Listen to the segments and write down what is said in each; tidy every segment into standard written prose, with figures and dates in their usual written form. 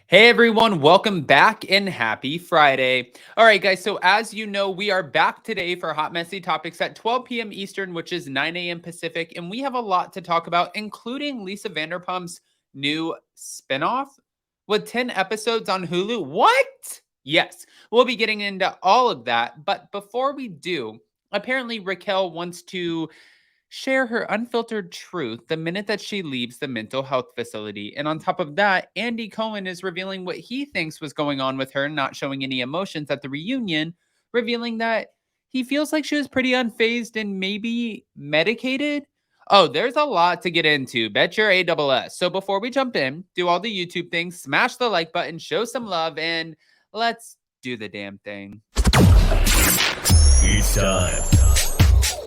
Hey everyone, welcome back and happy Friday. All right, guys, so as you know, we are back today for Hot Messy Topics at 12 p.m. Eastern, which is 9 a.m. Pacific, and we have a lot to talk about, including Lisa Vanderpump's new spinoff with 10 episodes on Hulu. What? Yes, we'll be getting into all of that, but before we do, apparently Raquel wants to share her unfiltered truth the minute that she leaves the mental health facility. And on top of that, Andy Cohen is revealing what he thinks was going on with her, not showing any emotions at the reunion, revealing that he feels like she was pretty unfazed and maybe medicated. Oh, there's a lot to get into. Bet your ASS. So before we jump in, do all the YouTube things, smash the like button, show some love, and let's do the damn thing. It's time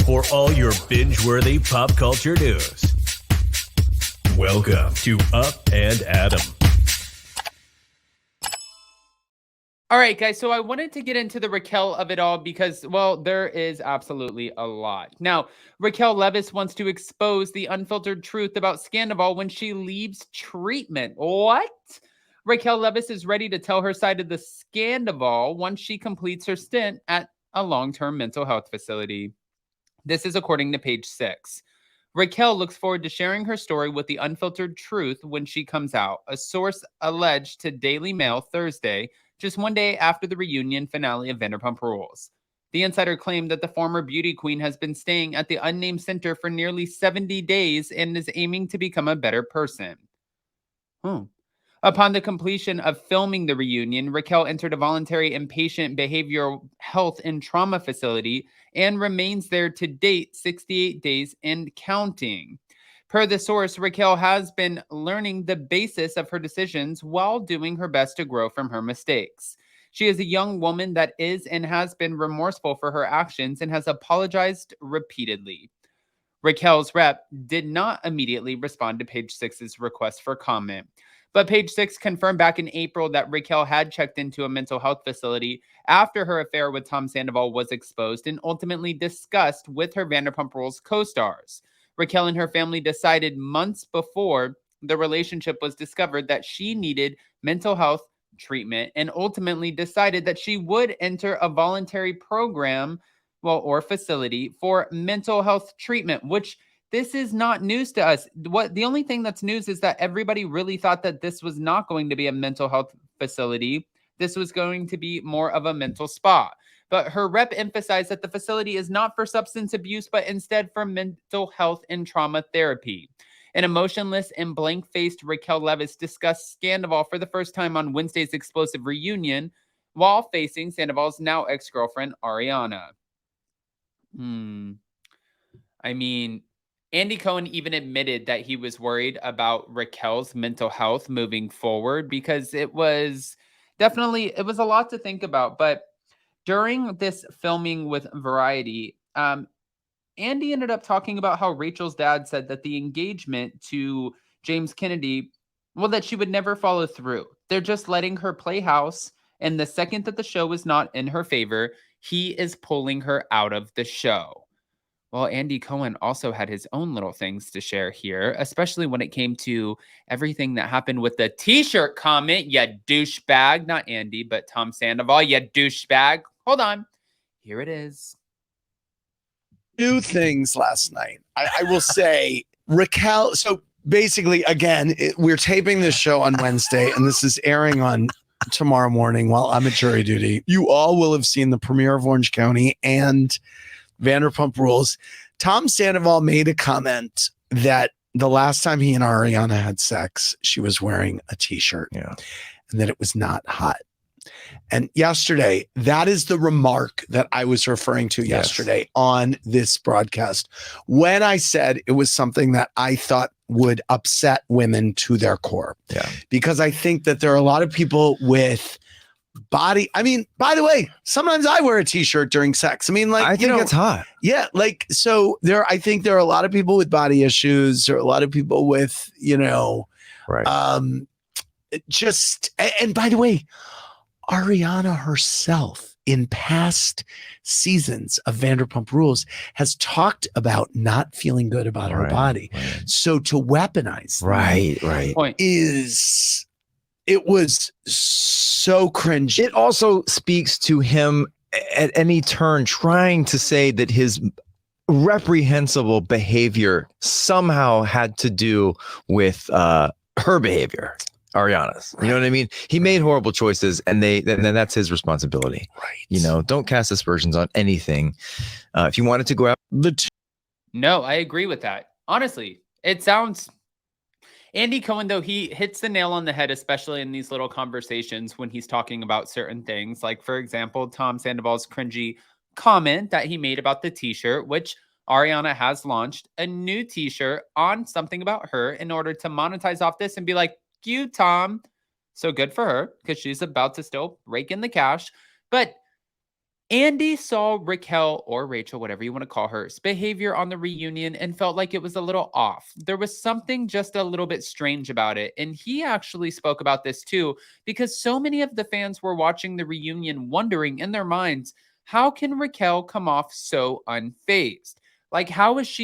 for all your binge-worthy pop culture news. Welcome to Up and Adam. All right, guys, so I wanted to get into the Raquel of it all because, well, there is absolutely a lot. Now, Raquel Leviss wants to expose the unfiltered truth about Sandoval when she leaves treatment. What? Raquel Leviss is ready to tell her side of the Sandoval once she completes her stint at a long-term mental health facility. This is according to Page 6. Raquel looks forward to sharing her story with the unfiltered truth when she comes out, a source alleged to Daily Mail Thursday, just one day after the reunion finale of Vanderpump Rules. The insider claimed that the former beauty queen has been staying at the unnamed center for nearly 70 days and is aiming to become a better person. Upon the completion of filming the reunion, Raquel entered a voluntary inpatient behavioral health and trauma facility and remains there to date 68 days and counting. Per the source, Raquel has been learning the basis of her decisions while doing her best to grow from her mistakes. She is a young woman that is and has been remorseful for her actions and has apologized repeatedly. Raquel's rep did not immediately respond to Page 6's request for comment. But Page 6 confirmed back in April that Raquel had checked into a mental health facility after her affair with Tom Sandoval was exposed and ultimately discussed with her Vanderpump Rules co-stars. Raquel and her family decided months before the relationship was discovered that she needed mental health treatment and ultimately decided that she would enter a voluntary program, or facility for mental health treatment, which this is not news to us. The only thing that's news is that everybody really thought that this was not going to be a mental health facility. This was going to be more of a mental spa. But her rep emphasized that the facility is not for substance abuse, but instead for mental health and trauma therapy. An emotionless and blank-faced Raquel Leviss discussed Sandoval for the first time on Wednesday's explosive reunion while facing Sandoval's now ex-girlfriend, Ariana. I mean, Andy Cohen even admitted that he was worried about Raquel's mental health moving forward because it was a lot to think about. But during this filming with Variety, Andy ended up talking about how Rachel's dad said that the engagement to James Kennedy, well, that she would never follow through. They're just letting her play house. And the second that the show is not in her favor, he is pulling her out of the show. Well, Andy Cohen also had his own little things to share here, especially when it came to everything that happened with the t-shirt comment. You douchebag. Not Andy, but Tom Sandoval. You douchebag. Hold on. Here it is. Two things last night. I will say, Raquel. So basically, again, we're taping this show on Wednesday, and this is airing on tomorrow morning while I'm at jury duty. You all will have seen the premiere of Orange County and Vanderpump Rules. Tom Sandoval made a comment that the last time he and Ariana had sex, she was wearing a t-shirt, and that it was not hot. And yesterday, that is the remark that I was referring to yesterday on this broadcast when I said it was something that I thought would upset women to their core. Because I think that there are a lot of people with body. I mean, by the way, sometimes I wear a t-shirt during sex. I mean, like, I think it's hot. Yeah. Like, so I think there are a lot of people with body issues, or a lot of people with, just, and by the way, Ariana herself in past seasons of Vanderpump Rules has talked about not feeling good about her body. So to weaponize right is It was so cringy. It also speaks to him at any turn trying to say that his reprehensible behavior somehow had to do with her behavior, Ariana's. You know what I mean? He made horrible choices, and then that's his responsibility. Right. Don't cast aspersions on anything. If you wanted to go out No, I agree with that. Honestly, it sounds. Andy Cohen, though, he hits the nail on the head, especially in these little conversations when he's talking about certain things. Like, for example, Tom Sandoval's cringy comment that he made about the t-shirt, which Ariana has launched a new t-shirt on something about her in order to monetize off this and be like, you, Tom. So good for her because she's about to still rake in the cash. But Andy saw Raquel or Rachel, whatever you want to call her's behavior on the reunion and felt like it was a little off. There was something just a little bit strange about it. And he actually spoke about this too, because so many of the fans were watching the reunion wondering in their minds, how can Raquel come off so unfazed? Like, how is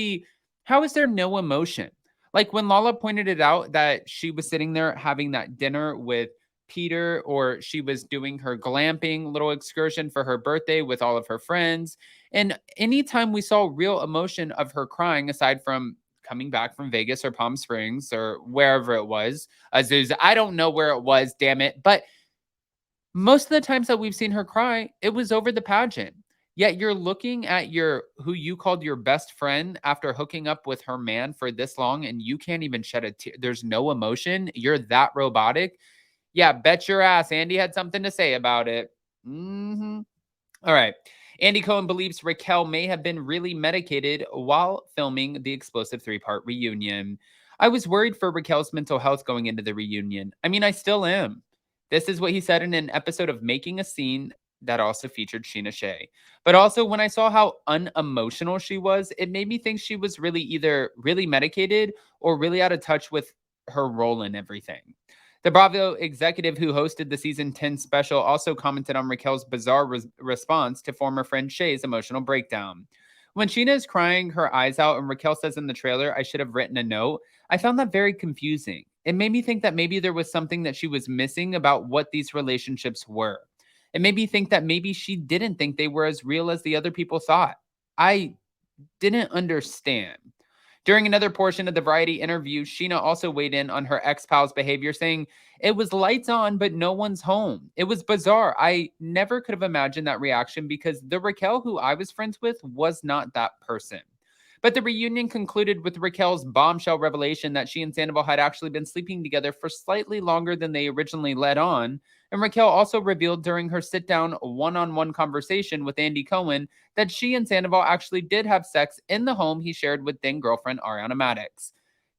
there no emotion? Like when Lala pointed it out that she was sitting there having that dinner with Peter, or she was doing her glamping little excursion for her birthday with all of her friends. And anytime we saw real emotion of her crying, aside from coming back from Vegas or Palm Springs or wherever it was, Azusa, I don't know where it was, damn it. But most of the times that we've seen her cry, it was over the pageant. Yet you're looking at who you called your best friend after hooking up with her man for this long, and you can't even shed a tear. There's no emotion. You're that robotic. Yeah, bet your ass Andy had something to say about it. All right. Andy Cohen believes Raquel may have been really medicated while filming the explosive 3-part reunion. I was worried for Raquel's mental health going into the reunion. I mean, I still am. This is what he said in an episode of Making a Scene that also featured Sheena Shea. But also, when I saw how unemotional she was, it made me think she was really either really medicated or really out of touch with her role in everything. The Bravo executive who hosted the season 10 special also commented on Raquel's bizarre response to former friend Shay's emotional breakdown. When Sheena is crying her eyes out and Raquel says in the trailer, I should have written a note, I found that very confusing. It made me think that maybe there was something that she was missing about what these relationships were. It made me think that maybe she didn't think they were as real as the other people thought. I didn't understand. During another portion of the Variety interview, Sheena also weighed in on her ex-pal's behavior, saying, it was lights on, but no one's home. It was bizarre. I never could have imagined that reaction because the Raquel who I was friends with was not that person. But the reunion concluded with Raquel's bombshell revelation that she and Sandoval had actually been sleeping together for slightly longer than they originally led on. And Raquel also revealed during her sit-down one-on-one conversation with Andy Cohen that she and Sandoval actually did have sex in the home he shared with then-girlfriend Ariana Madix.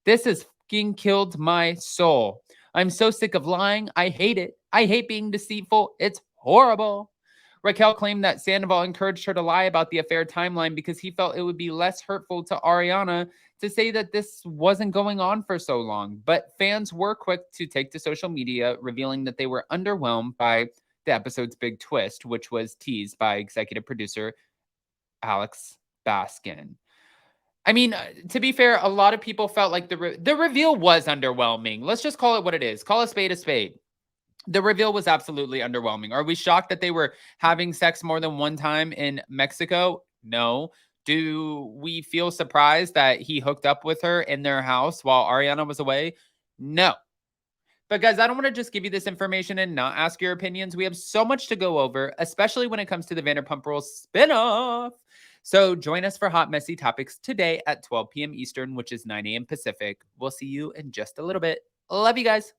This has fucking killed my soul. I'm so sick of lying. I hate it. I hate being deceitful. It's horrible. Raquel claimed that Sandoval encouraged her to lie about the affair timeline because he felt it would be less hurtful to Ariana to say that this wasn't going on for so long. But fans were quick to take to social media, revealing that they were underwhelmed by the episode's big twist, which was teased by executive producer Alex Baskin. I mean, to be fair, a lot of people felt like the reveal was underwhelming. Let's just call it what it is. Call a spade a spade. The reveal was absolutely underwhelming. Are we shocked that they were having sex more than one time in Mexico? No. Do we feel surprised that he hooked up with her in their house while Ariana was away? No. But guys, I don't want to just give you this information and not ask your opinions. We have so much to go over, especially when it comes to the Vanderpump Rules spinoff. So join us for Hot Messy Topics today at 12 p.m. Eastern, which is 9 a.m. Pacific. We'll see you in just a little bit. Love you guys.